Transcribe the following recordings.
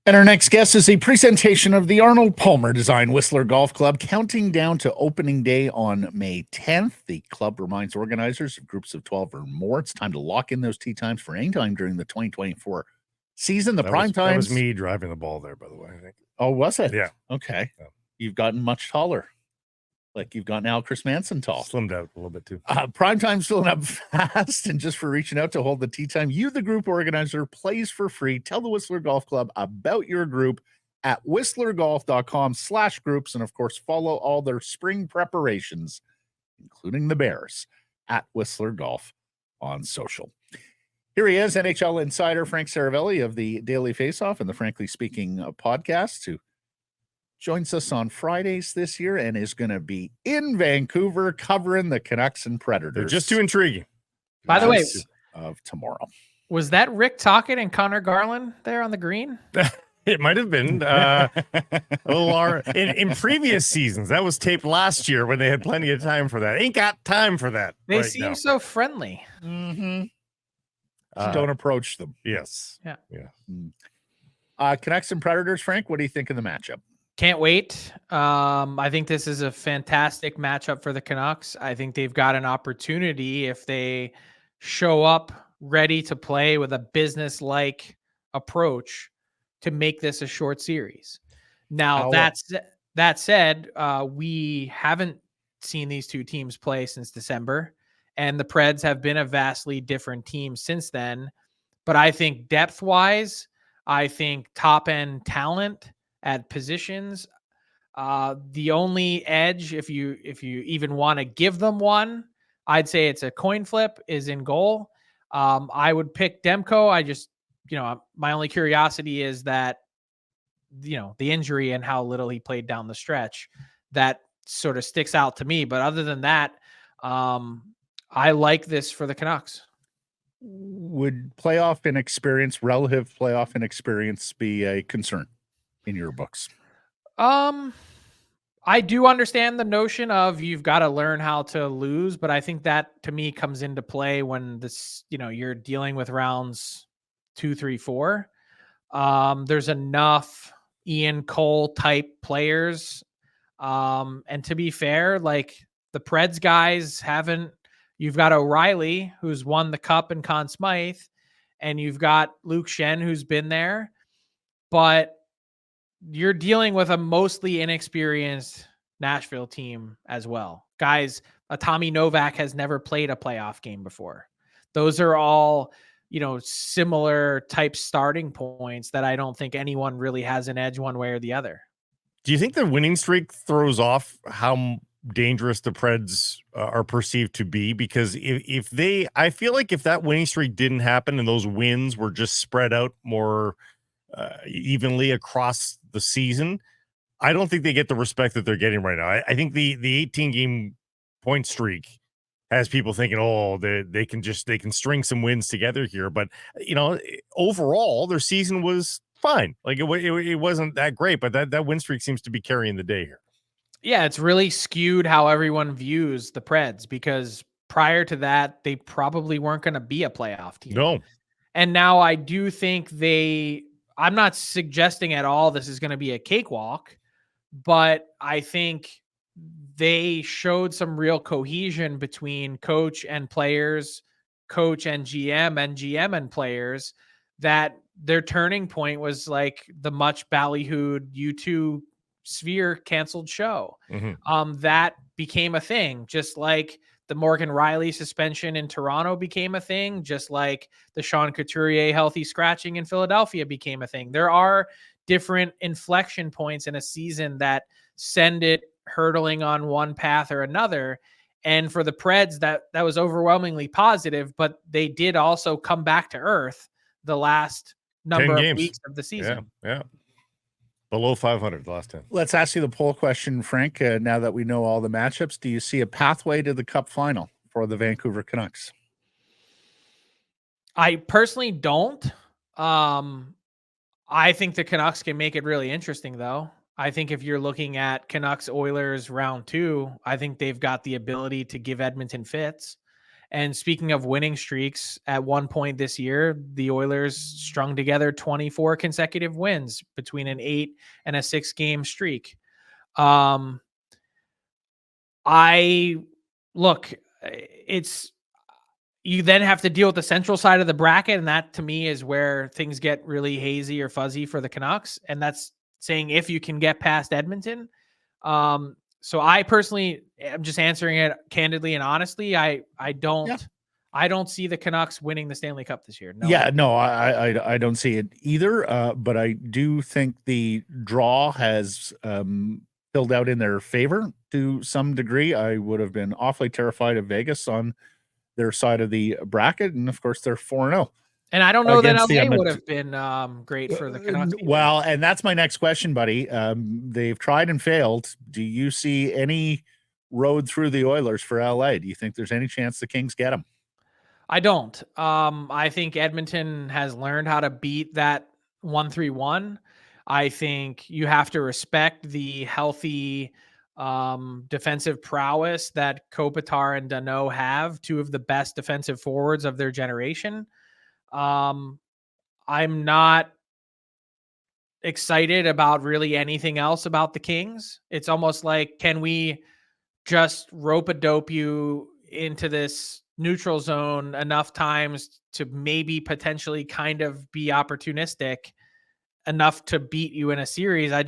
And our next guest is a presentation of the Arnold Palmer Design Whistler Golf Club, counting down to opening day on May 10th. The club reminds organizers of groups of 12 or more, it's time to lock in those tee times for any time during the 2024 season. That was me driving the ball there, by the way, I think. Oh, was it? Yeah. Okay. Yeah. You've gotten much taller. Like you've gotten Al Chris Manson tall. Slimmed out a little bit too. Prime time's filling up fast, and just for reaching out to hold the tee time, you, the group organizer, plays for free. Tell the Whistler Golf Club about your group at whistlergolf.com/groups, and of course, follow all their spring preparations, including the Bears, at Whistler Golf on social. Here he is, NHL insider Frank Seravalli of the Daily Faceoff and the Frankly Speaking podcast, who joins us on Fridays this year and is going to be in Vancouver covering the Canucks and Predators. They're just too intriguing. By the way, of tomorrow. Was that Rick Tocchet and Connor Garland there on the green? It might have been in previous seasons. That was taped last year when they had plenty of time for that. Ain't got time for that. They seem so friendly. Mm-hmm. Don't approach them. Yes. Yeah. Canucks and Predators, Frank, what do you think of the matchup? Can't wait. I think this is a fantastic matchup for the Canucks. I think they've got an opportunity if they show up ready to play with a business-like approach to make this a short series. Now, that said, we haven't seen these two teams play since December, and the Preds have been a vastly different team since then. But I think depth-wise, I think top-end talent at positions, the only edge, if you even want to give them one, I'd say it's a coin flip, is in goal. I would pick Demko. I just, my only curiosity is that, the injury and how little he played down the stretch, that sort of sticks out to me. But other than that, I like this for the Canucks. Would relative playoff inexperience be a concern in your books? I do understand the notion of you've got to learn how to lose, but I think that to me comes into play when this, you're dealing with rounds 2, 3, 4. There's enough Ian Cole type players. And to be fair, like the Preds guys you've got O'Reilly, who's won the cup in Conn Smythe, and you've got Luke Shen, who's been there, but you're dealing with a mostly inexperienced Nashville team as well. Guys, Tommy Novak has never played a playoff game before. Those are all, similar type starting points that I don't think anyone really has an edge one way or the other. Do you think the winning streak throws off how dangerous the Preds are perceived to be? Because I feel like if that winning streak didn't happen and those wins were just spread out more evenly across the season, I don't think they get the respect that they're getting right now. I think the 18-game point streak has people thinking, oh, they can string some wins together here. But overall, their season was fine. Like it wasn't that great, but that win streak seems to be carrying the day here. Yeah, it's really skewed how everyone views the Preds, because prior to that, they probably weren't going to be a playoff team. No. And now I do think I'm not suggesting at all this is going to be a cakewalk, but I think they showed some real cohesion between coach and players, coach and GM and players, that their turning point was like the much ballyhooed U2 Sphere canceled show. Mm-hmm. That became a thing, just like the Morgan Riley suspension in Toronto became a thing, just like the Sean Couturier healthy scratching in Philadelphia became a thing. There are different inflection points in a season that send it hurtling on one path or another. And for the Preds, that was overwhelmingly positive, but they did also come back to earth the last number of weeks of the season. Yeah. Below 500 the last 10. Let's ask you the poll question, Frank. Now that we know all the matchups, do you see a pathway to the Cup final for the Vancouver Canucks? I personally don't. I think the Canucks can make it really interesting, though. I think if you're looking at Canucks Oilers round 2, I think they've got the ability to give Edmonton fits. And speaking of winning streaks, at one point this year, the Oilers strung together 24 consecutive wins between an 8 and a 6 game streak. You then have to deal with the central side of the bracket, and that to me is where things get really hazy or fuzzy for the Canucks, and that's saying if you can get past Edmonton. So I personally am just answering it candidly and honestly. I don't see the Canucks winning the Stanley Cup this year. No. Yeah, no, I don't see it either. But I do think the draw has filled out in their favor to some degree. I would have been awfully terrified of Vegas on their side of the bracket, and of course they're 4-0. And I don't know that LA would have been great for the Canucks. Well, and that's my next question, buddy. They've tried and failed. Do you see any road through the Oilers for LA? Do you think there's any chance the Kings get them? I don't. I think Edmonton has learned how to beat that 1-3-1. I think you have to respect the healthy defensive prowess that Kopitar and Danault have, two of the best defensive forwards of their generation. I'm not excited about really anything else about the Kings. It's almost like, can we just rope-a-dope you into this neutral zone enough times to maybe potentially kind of be opportunistic enough to beat you in a series? I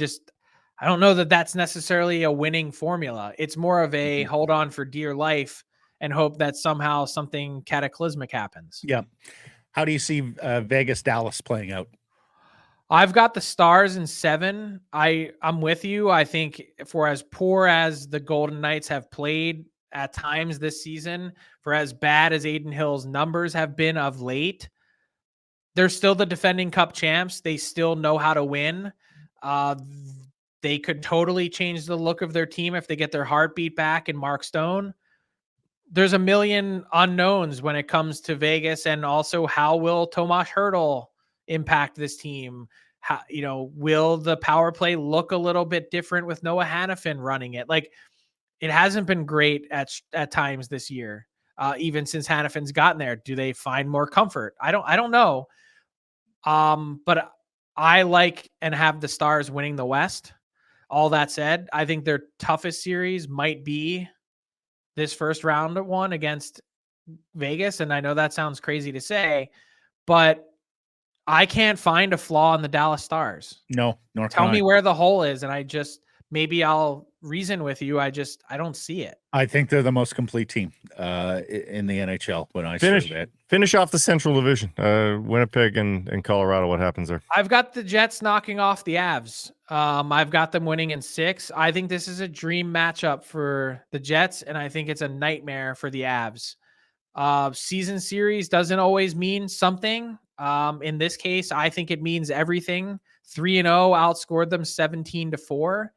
don't know that that's necessarily a winning formula. It's more of a hold on for dear life and hope that somehow something cataclysmic happens. Yeah. How do you see Vegas Dallas playing out? I've got the Stars in 7. I'm with you. I think for as poor as the Golden Knights have played at times this season, for as bad as Adin Hill's numbers have been of late, they're still the defending Cup champs. They still know how to win. They could totally change the look of their team if they get their heartbeat back in Mark Stone. There's a million unknowns when it comes to Vegas, and also how will Tomas Hertl impact this team? How, will the power play look a little bit different with Noah Hannafin running it? Like, it hasn't been great at times this year, even since Hannafin's gotten there. Do they find more comfort? I don't know. But I like and have the Stars winning the West. All that said, I think their toughest series might be this first round one against Vegas. And I know that sounds crazy to say, but I can't find a flaw in the Dallas Stars. No, nor tell me where the hole is, and maybe I'll reason with you. I don't see it. I think they're the most complete team in the NHL when I say that. Finish off the Central Division. Winnipeg and Colorado. What happens there? I've got the Jets knocking off the Avs. I've got them winning in 6. I think this is a dream matchup for the Jets, and I think it's a nightmare for the Avs. Season series doesn't always mean something. In this case, I think it means everything. 3-0 outscored them 17-4.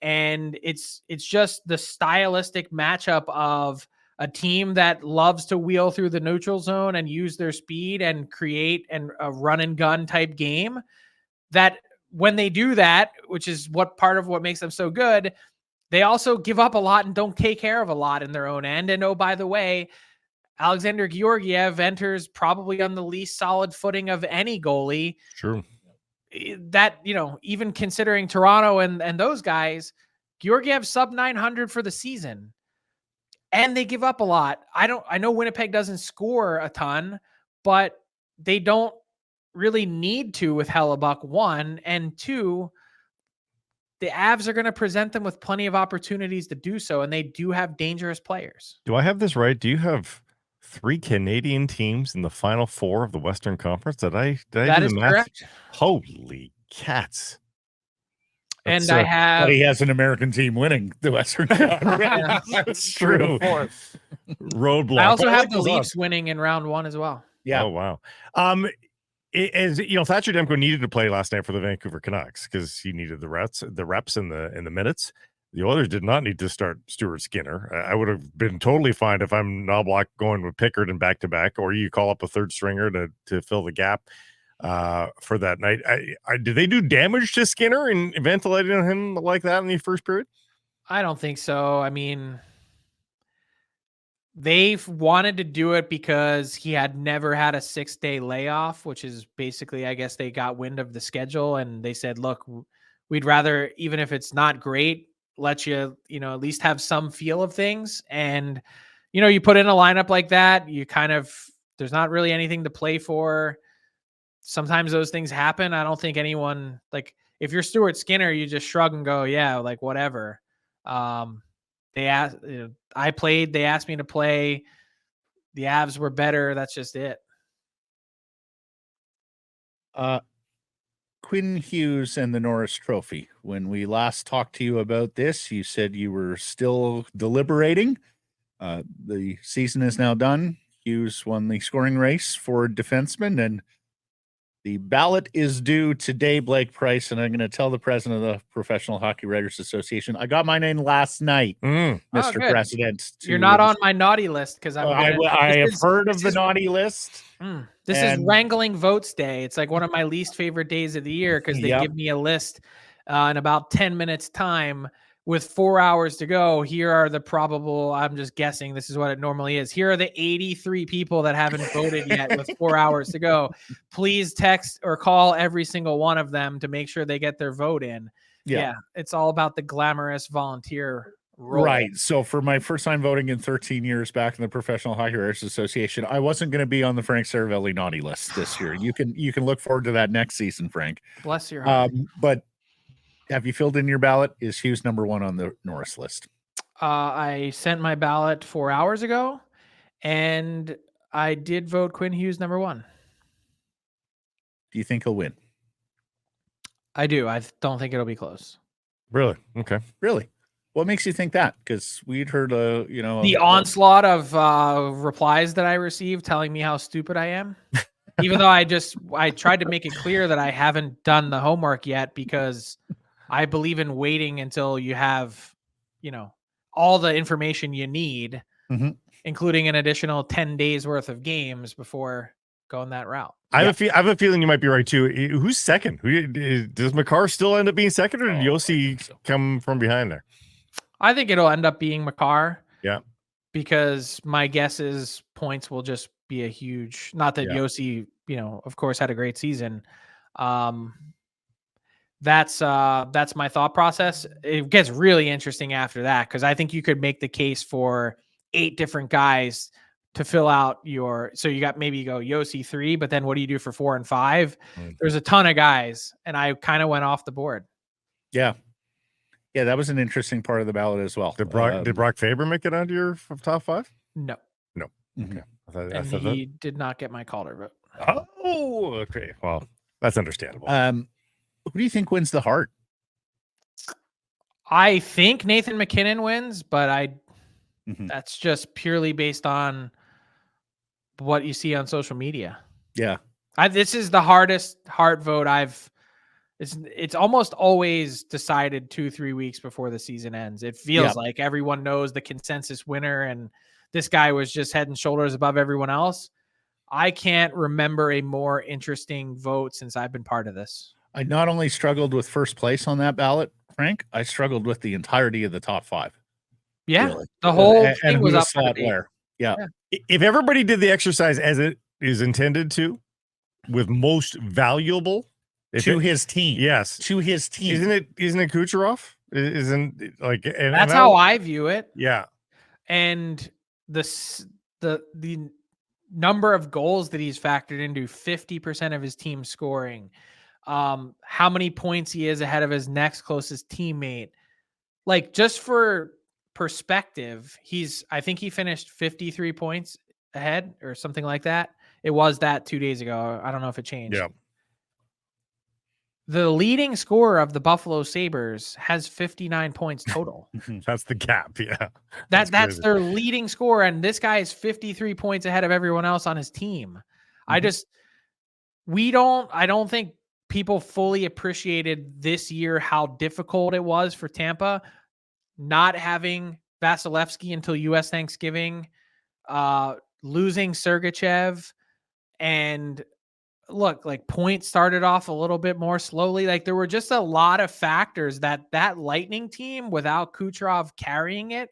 And it's just the stylistic matchup of a team that loves to wheel through the neutral zone and use their speed and create a run and gun type game, that when they do that, which is part of what makes them so good, they also give up a lot and don't take care of a lot in their own end. And oh, by the way, Alexander Georgiev enters probably on the least solid footing of any goalie. True. That, even considering Toronto and those guys, Georgiev sub 900 for the season, and they give up a lot. I know Winnipeg doesn't score a ton, but they don't really need to with Hellebuck, 1, and 2, the Avs are going to present them with plenty of opportunities to do so, and they do have dangerous players. Do I have this right? Do you have 3 Canadian teams in the Final 4 of the Western Conference? Did I that do is the math? correct. Holy cats. And I have... But he has an American team winning the Western Conference. That's true. Roadblock. I also have the Leafs winning in round 1 as well. Yeah. Oh, wow. As Thatcher Demko needed to play last night for the Vancouver Canucks because he needed the reps and the minutes. The Oilers did not need to start Stuart Skinner. I would have been totally fine if I'm Knobloch going with Pickard and back-to-back, or you call up a third stringer to fill the gap for that night. Did they do damage to Skinner and ventilating on him like that in the first period? I don't think so. I mean, They've wanted to do it because he had never had a 6-day layoff, which is basically, I guess they got wind of the schedule and they said, look, we'd rather, even if it's not great, let you, at least have some feel of things. And, you put in a lineup like that, there's not really anything to play for. Sometimes those things happen. I don't think anyone, like, if you're Stuart Skinner, you just shrug and go, yeah, like whatever. They asked, I played, they asked me to play. The Avs were better. That's just it. Quinn Hughes and the Norris Trophy. When we last talked to you about this, you said you were still deliberating. The season is now done. Hughes won the scoring race for defensemen, and the ballot is due today, Blake Price, and I'm going to tell the president of the Professional Hockey Writers Association. I got mine in last night, Mr. Oh, President. You're not on my naughty list because I have heard of the naughty list. This is Wrangling Votes Day. It's like one of my least favorite days of the year because they give me a list in about 10 minutes time with 4 hours to go. Here are the probable, I'm just guessing this is what it normally is. Here are the 83 people that haven't voted yet with 4 hours to go. Please text or call every single one of them to make sure they get their vote in. Yeah, it's all about the glamorous volunteer role. Right. So for my first time voting in 13 years back in the Professional Hockey Writers Association, I wasn't going to be on the Frank Seravalli naughty list this year. You can look forward to that next season, Frank. Bless your heart. But have you filled in your ballot? Is Hughes number one on the Norris list? I sent my ballot 4 hours ago, and I did vote Quinn Hughes number one. Do you think he'll win? I do. I don't think it'll be close. Really? Okay. Really? What makes you think that? Because we'd heard, the onslaught of replies that I received telling me how stupid I am. Even though I tried to make it clear that I haven't done the homework yet because I believe in waiting until you have, all the information you need, including an additional 10 days worth of games before going that route. I have a feeling you might be right too. Who's second? Does McCarr still end up being second, or did Yossi come from behind there? I think it'll end up being McCarr. Yeah. Because my guess is points will just be a huge, not that Yossi, of course had a great season. That's my thought process. It gets really interesting after that because I think you could make the case for 8 different guys to fill out so you go Yossi 3, but then what do you do for 4 and 5? There's a ton of guys, and I kind of went off the board. Yeah. Yeah, that was an interesting part of the ballot as well. Did Brock Faber make it onto your top 5? No. Okay. And he did not get my Calder vote. Oh, okay. Well, that's understandable. Who do you think wins the Hart? I think Nathan McKinnon wins, but that's just purely based on what you see on social media. Yeah. This is the hardest Hart vote it's almost always decided 2-3 weeks before the season ends. It feels like everyone knows the consensus winner, and this guy was just head and shoulders above everyone else. I can't remember a more interesting vote since I've been part of this. I not only struggled with first place on that ballot, Frank, I struggled with the entirety of the top 5. Yeah. Really. The whole and thing was up for debate. where. Yeah. If everybody did the exercise as it is intended to, with most valuable to his team. Yes. To his team. Isn't it Kucherov? Isn't like that's how I view it. Yeah. And the number of goals that he's factored into 50% of his team scoring, how many points he is ahead of his next closest teammate. Like, just for perspective, I think he finished 53 points ahead or something like that. It was that 2 days ago. I don't know if it changed. Yeah. The leading scorer of the Buffalo Sabres has 59 points total. That's the gap. Yeah. That's their leading scorer. And this guy is 53 points ahead of everyone else on his team. I don't think people fully appreciated this year how difficult it was for Tampa not having Vasilevsky until U.S. Thanksgiving, losing Sergachev, and look, like, points started off a little bit more slowly. Like, there were just a lot of factors that Lightning team, without Kucherov carrying it,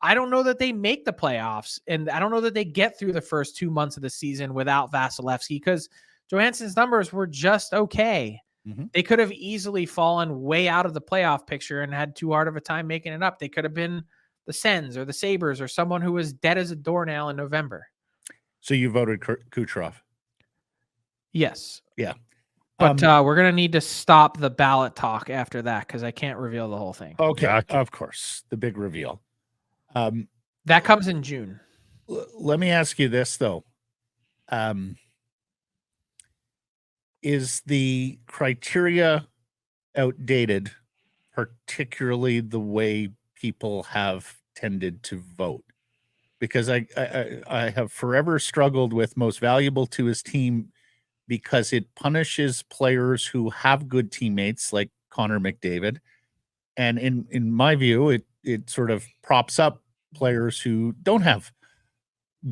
I don't know that they make the playoffs, and I don't know that they get through the first 2 months of the season without Vasilevsky, because Johansson's numbers were just okay. They could have easily fallen way out of the playoff picture and had too hard of a time making it up. They could have been the Sens or the Sabres or someone who was dead as a doornail in November. So you voted Kucherov? Yes. Yeah. But we're going to need to stop the ballot talk after that, because I can't reveal the whole thing. Okay. Of course. The big reveal. That comes in June. Let me ask you this, though. Is the criteria outdated, particularly the way people have tended to vote? Because I have forever struggled with most valuable to his team, because it punishes players who have good teammates like Connor McDavid. And in my view, it sort of props up players who don't have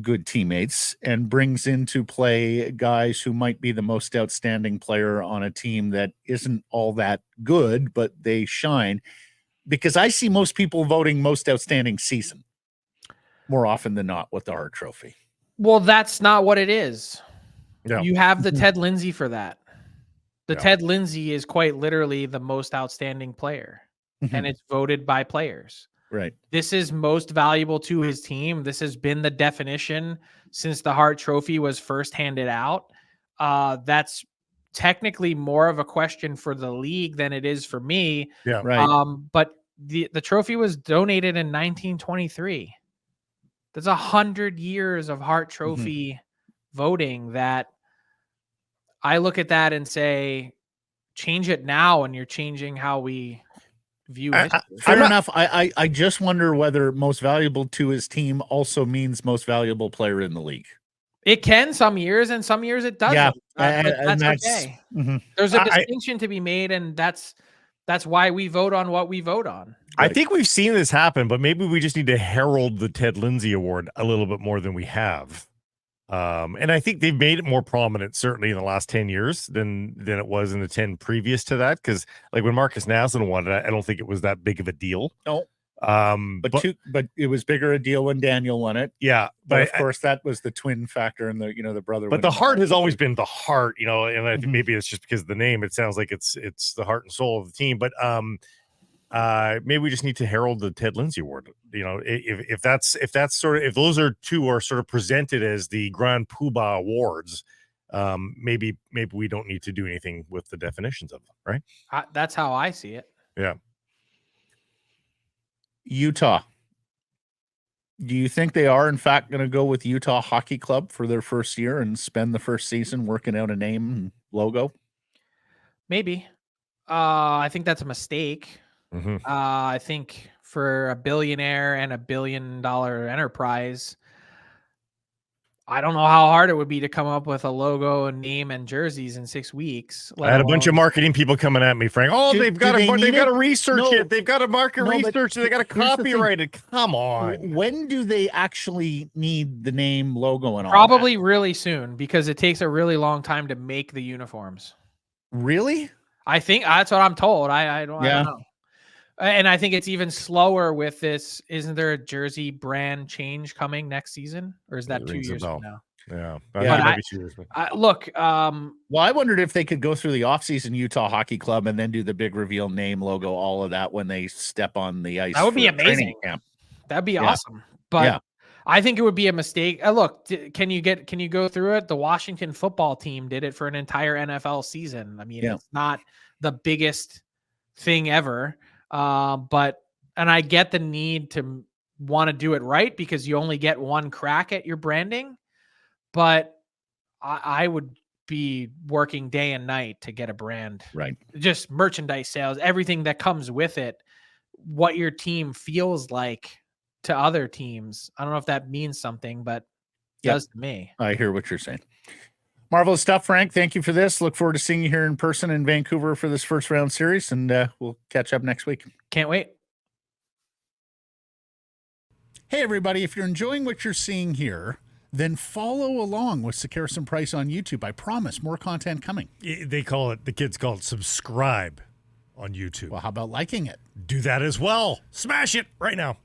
good teammates and brings into play guys who might be the most outstanding player on a team that isn't all that good, but they shine. Because I see most people voting most outstanding season more often than not with the Hart Trophy. Well, that's not what it is. Yeah. You have the Ted Lindsay for that. Ted Lindsay is quite literally the most outstanding player, and it's voted by players. Right. This is most valuable to his team. This has been the definition since the Hart Trophy was first handed out. That's technically more of a question for the league than it is for me. Yeah. Right. But the trophy was donated in 1923. That's 100 years of Hart Trophy voting that I look at that and say, change it now, and you're changing how we view history. Fair enough. I just wonder whether most valuable to his team also means most valuable player in the league. It can some years, and some years it doesn't. Yeah, but that's okay. There's a distinction to be made, and that's why we vote on what we vote on. I think we've seen this happen, but maybe we just need to herald the Ted Lindsay Award a little bit more than we have. And I think they've made it more prominent, certainly in the last 10 years than it was in the 10 previous to that. Because like when Marcus Naslund won it, I don't think it was that big of a deal. No. But it was bigger a deal when Daniel won it. Yeah. But of course that was the twin factor and the brother. But the Hart has always been the Hart, and I think maybe it's just because of the name. It sounds like it's the heart and soul of the team. But maybe we just need to herald the Ted Lindsay Award. If those two are sort of presented as the Grand Poobah Awards, maybe we don't need to do anything with the definitions of them, right? That's how I see it. Yeah. Utah. Do you think they are in fact going to go with Utah Hockey Club for their first year and spend the first season working out a name and logo? Maybe. I think that's a mistake. I think for a billionaire and $1 billion enterprise, I don't know how hard it would be to come up with a logo and name and jerseys in 6 weeks. I had a bunch of marketing people coming at me, Frank. Oh, they've got to research it. They've got to market research. They got to copyright it. Come on. When do they actually need the name, logo, and all Probably really soon, because it takes a really long time to make the uniforms. Really? I think that's what I'm told. I don't know. And I think it's even slower with this. Isn't there a jersey brand change coming next season, or is that 2 years from now? Yeah, maybe 2 years. Look, well, I wondered if they could go through the offseason Utah Hockey Club and then do the big reveal, name, logo, all of that when they step on the ice. That would be amazing. That'd be awesome. But I think it would be a mistake. Look, can you go through it? The Washington football team did it for an entire NFL season. I mean, it's not the biggest thing ever. But I get the need to want to do it right, because you only get one crack at your branding, but I would be working day and night to get a brand, right? Just merchandise sales, everything that comes with it, what your team feels like to other teams. I don't know if that means something, but it does to me. I hear what you're saying. Marvelous stuff, Frank. Thank you for this. Look forward to seeing you here in person in Vancouver for this first round series, and we'll catch up next week. Can't wait. Hey, everybody. If you're enjoying what you're seeing here, then follow along with Sekeres and Price on YouTube. I promise more content coming. The kids call it subscribe on YouTube. Well, how about liking it? Do that as well. Smash it right now.